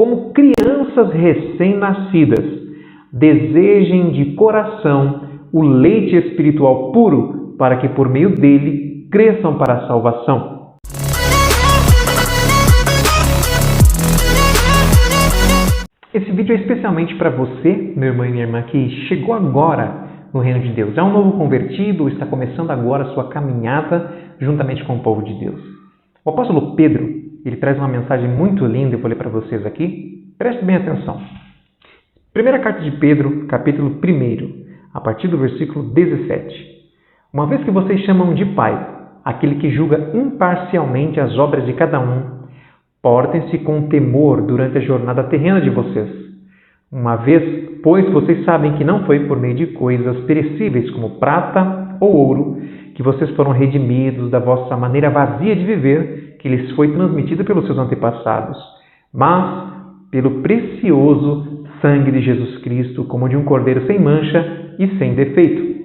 como crianças recém-nascidas, desejem de coração o leite espiritual puro, para que por meio dele cresçam para a salvação. Esse vídeo é especialmente para você, meu irmão e minha irmã, que chegou agora no reino de Deus. É um novo convertido, está começando agora a sua caminhada juntamente com o povo de Deus. O apóstolo Pedro, ele traz uma mensagem muito linda, eu vou ler para vocês aqui. Preste bem atenção. Primeira carta de Pedro, capítulo 1, a partir do versículo 17. Uma vez que vocês chamam de Pai aquele que julga imparcialmente as obras de cada um, portem-se com temor durante a jornada terrena de vocês. Uma vez, pois, vocês sabem que não foi por meio de coisas perecíveis como prata ou ouro que vocês foram redimidos da vossa maneira vazia de viver que lhes foi transmitida pelos seus antepassados, mas pelo precioso sangue de Jesus Cristo, como de um cordeiro sem mancha e sem defeito,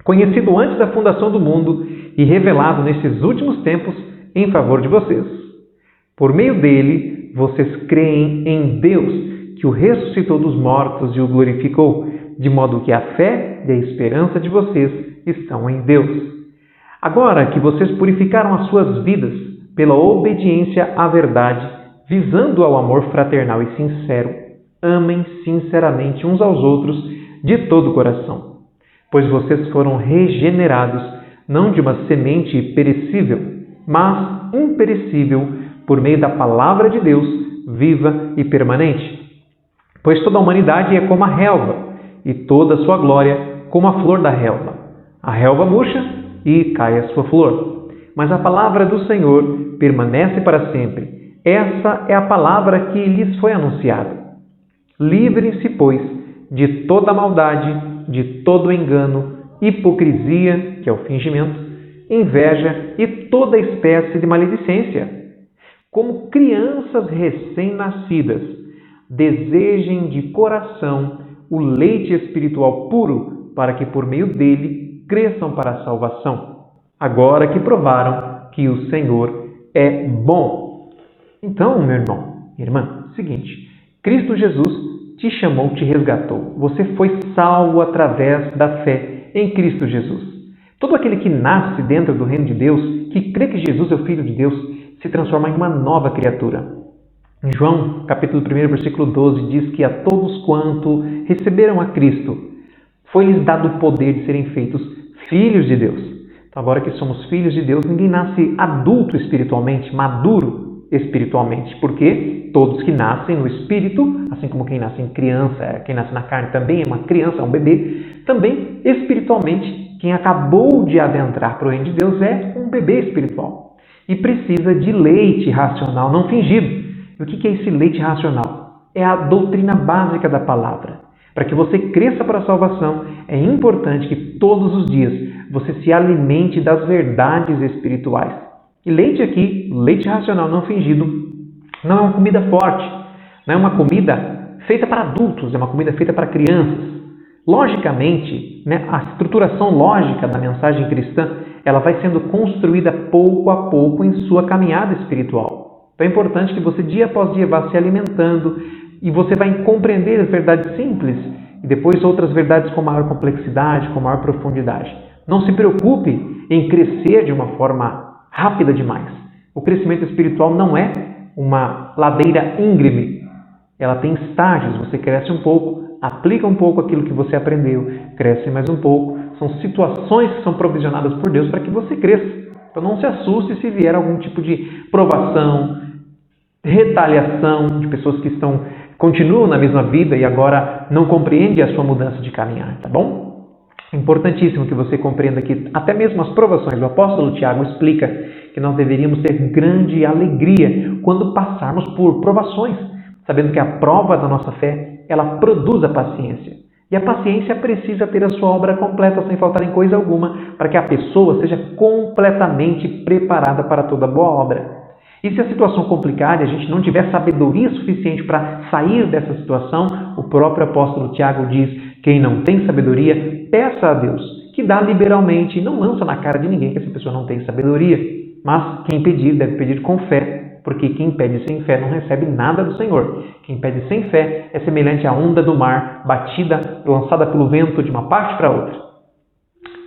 conhecido antes da fundação do mundo e revelado nesses últimos tempos em favor de vocês. Por meio dele, vocês creem em Deus, que o ressuscitou dos mortos e o glorificou, de modo que a fé e a esperança de vocês estão em Deus. Agora que vocês purificaram as suas vidas pela obediência à verdade, visando ao amor fraternal e sincero, amem sinceramente uns aos outros de todo o coração, pois vocês foram regenerados não de uma semente perecível, mas imperecível por meio da palavra de Deus, viva e permanente. Pois toda a humanidade é como a relva, e toda a sua glória como a flor da relva. A relva murcha e cai a sua flor, mas a palavra do Senhor permanece para sempre. Essa é a palavra que lhes foi anunciada. Livrem-se, pois, de toda maldade, de todo engano, hipocrisia, que é o fingimento, inveja e toda espécie de maledicência. Como crianças recém-nascidas, desejem de coração o leite espiritual puro, para que por meio dele cresçam para a salvação, agora que provaram que o Senhor é bom. Então, meu irmão, minha irmã, seguinte, Cristo Jesus te chamou, te resgatou. Você foi salvo através da fé em Cristo Jesus. Todo aquele que nasce dentro do reino de Deus, que crê que Jesus é o Filho de Deus, se transforma em uma nova criatura. Em João, capítulo 1, versículo 12, diz que a todos quanto receberam a Cristo, foi-lhes dado o poder de serem feitos filhos de Deus. Então, agora que somos filhos de Deus, ninguém nasce adulto espiritualmente, maduro espiritualmente, porque todos que nascem no Espírito, assim como quem nasce em criança, quem nasce na carne também é uma criança, é um bebê, também espiritualmente, quem acabou de adentrar para o reino de Deus é um bebê espiritual e precisa de leite racional, não fingido. E o que é esse leite racional? É a doutrina básica da palavra. Para que você cresça para a salvação, é importante que todos os dias você se alimente das verdades espirituais. E leite aqui, leite racional não fingido, não é uma comida forte, não é uma comida feita para adultos, é uma comida feita para crianças. Logicamente, a estruturação lógica da mensagem cristã, ela vai sendo construída pouco a pouco em sua caminhada espiritual. Então é importante que você dia após dia vá se alimentando e você vai compreender as verdades simples e depois outras verdades com maior complexidade, com maior profundidade. Não se preocupe em crescer de uma forma rápida demais. O crescimento espiritual não é uma ladeira íngreme. Ela tem estágios. Você cresce um pouco, aplica um pouco aquilo que você aprendeu, cresce mais um pouco. São situações que são provisionadas por Deus para que você cresça. Então não se assuste se vier algum tipo de provação, retaliação de pessoas que continuam na mesma vida e agora não compreendem a sua mudança de caminhar, tá bom? É importantíssimo que você compreenda que até mesmo as provações, o apóstolo Tiago explica que nós deveríamos ter grande alegria quando passarmos por provações, sabendo que a prova da nossa fé, ela produz a paciência. E a paciência precisa ter a sua obra completa, sem faltar em coisa alguma, para que a pessoa seja completamente preparada para toda boa obra. E se a situação complicar e a gente não tiver sabedoria suficiente para sair dessa situação, o próprio apóstolo Tiago diz: quem não tem sabedoria, peça a Deus, que dá liberalmente e não lança na cara de ninguém que essa pessoa não tem sabedoria. Mas quem pedir, deve pedir com fé, porque quem pede sem fé não recebe nada do Senhor. Quem pede sem fé é semelhante à onda do mar, batida, lançada pelo vento de uma parte para outra.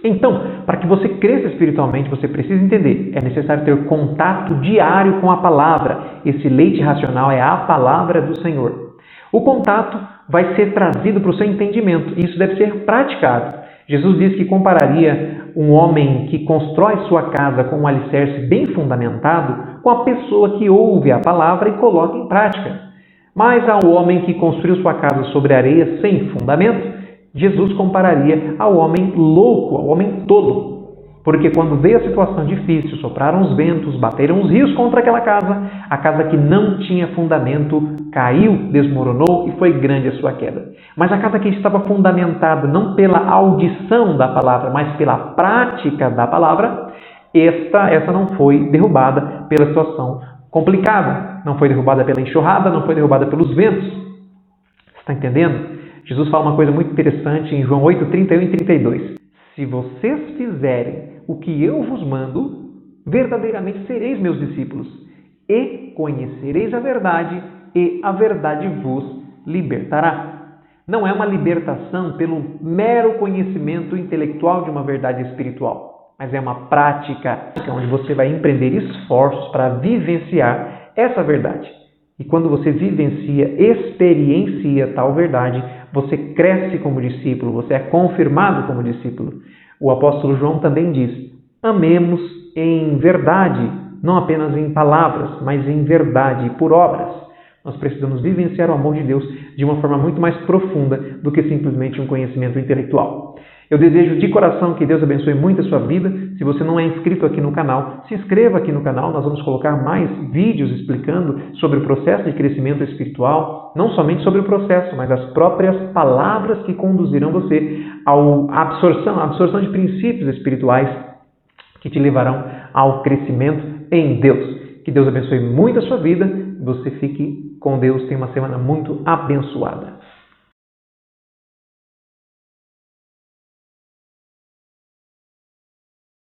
Então, para que você cresça espiritualmente, você precisa entender, é necessário ter contato diário com a palavra. Esse leite racional é a palavra do Senhor. O contato vai ser trazido para o seu entendimento, e isso deve ser praticado. Jesus diz que compararia um homem que constrói sua casa com um alicerce bem fundamentado com a pessoa que ouve a palavra e coloca em prática. Mas ao homem que construiu sua casa sobre areia sem fundamento, Jesus compararia ao homem louco, ao homem tolo. Porque quando veio a situação difícil, sopraram os ventos, bateram os rios contra aquela casa, a casa que não tinha fundamento caiu, desmoronou e foi grande a sua queda. Mas a casa que estava fundamentada não pela audição da palavra, mas pela prática da palavra, essa não foi derrubada pela situação complicada, não foi derrubada pela enxurrada, não foi derrubada pelos ventos. Você está entendendo? Jesus fala uma coisa muito interessante em João 8, 31 e 32. Se vocês fizerem o que eu vos mando, verdadeiramente sereis meus discípulos, e conhecereis a verdade, e a verdade vos libertará. Não é uma libertação pelo mero conhecimento intelectual de uma verdade espiritual, mas é uma prática onde você vai empreender esforços para vivenciar essa verdade. E quando você vivencia, experiencia tal verdade, você cresce como discípulo, você é confirmado como discípulo. O apóstolo João também diz: amemos em verdade, não apenas em palavras, mas em verdade e por obras. Nós precisamos vivenciar o amor de Deus de uma forma muito mais profunda do que simplesmente um conhecimento intelectual. Eu desejo de coração que Deus abençoe muito a sua vida. Se você não é inscrito aqui no canal, se inscreva aqui no canal. Nós vamos colocar mais vídeos explicando sobre o processo de crescimento espiritual. Não somente sobre o processo, mas as próprias palavras que conduzirão você à absorção de princípios espirituais que te levarão ao crescimento em Deus. Que Deus abençoe muito a sua vida. Você fique com Deus. Tenha uma semana muito abençoada.